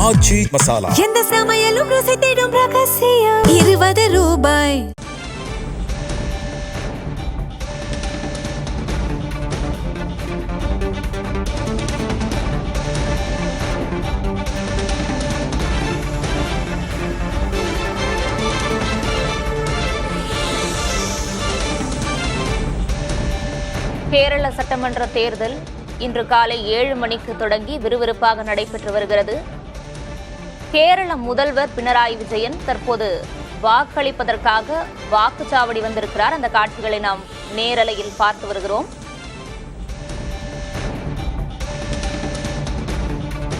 ஆச்சி மசாலா. எந்த சமையலும் ருசி தேடும் ரகசியம். 20 ரூபாய். கேரள சட்டமன்ற தேர்தல் இன்று காலை 7 மணிக்கு தொடங்கி விறுவிறுப்பாக நடைபெற்று வருகிறது. கேரள முதல்வர் பினராயி விஜயன் தற்போது வாக்களிப்பதற்காக வாக்குச்சாவடி வந்திருக்கிறார். அந்த காட்சிகளை நாம் நேரலையில் பார்த்து வருகிறோம்.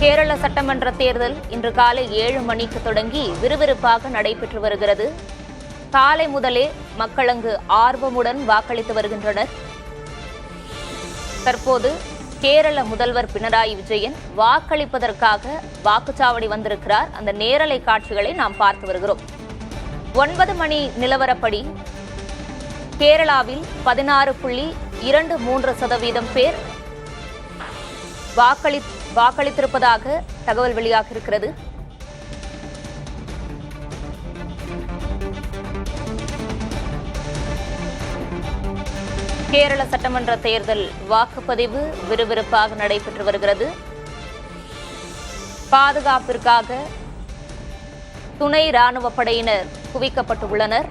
கேரள சட்டமன்ற தேர்தல் இன்று காலை 7 மணிக்கு தொடங்கி விறுவிறுப்பாக நடைபெற்று வருகிறது. காலை முதலே மக்கள் அங்கு ஆர்வமுடன் வாக்களித்து வருகின்றனர். தற்போது கேரள முதல்வர் பினராயி விஜயன் வாக்களிப்பதற்காக வாக்குச்சாவடி வந்திருக்கிறார். அந்த நேரலை காட்சிகளை நாம் பார்த்து வருகிறோம். 9 மணி நிலவரப்படி கேரளாவில் 16.23% பேர் வாக்களித்திருப்பதாக தகவல் வெளியாக இருக்கிறது. கேரள சட்டமன்ற தேர்தல் வாக்குப்பதிவு விறுவிறுப்பாக நடைபெற்று வருகிறது. பாதுகாப்பிற்காக துணை ராணுவ படையினர் குவிக்கப்பட்டுள்ளனர்.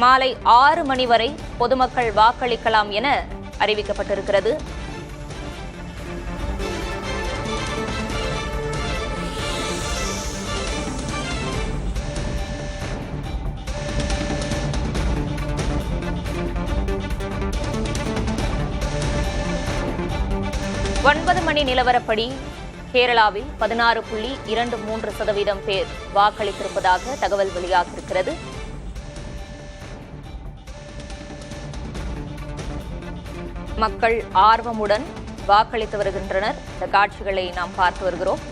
மாலை 6 மணி வரை பொதுமக்கள் வாக்களிக்கலாம் என அறிவிக்கப்பட்டிருக்கிறது. ஒன்பது மணி நிலவரப்படி கேரளாவில் 16.23% பேர் வாக்களித்திருப்பதாக தகவல் வெளியாகியிருக்கிறது. மக்கள் ஆர்வமுடன் வாக்களித்து வருகின்றனர். இந்த காட்சிகளை நாம் பார்த்து வருகிறோம்.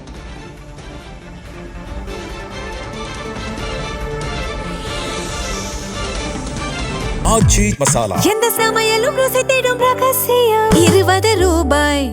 ஆச்சி மசாலா. எந்த சமையலும் ருசி தேடும் ரகசியம். 20 ரூபாய்.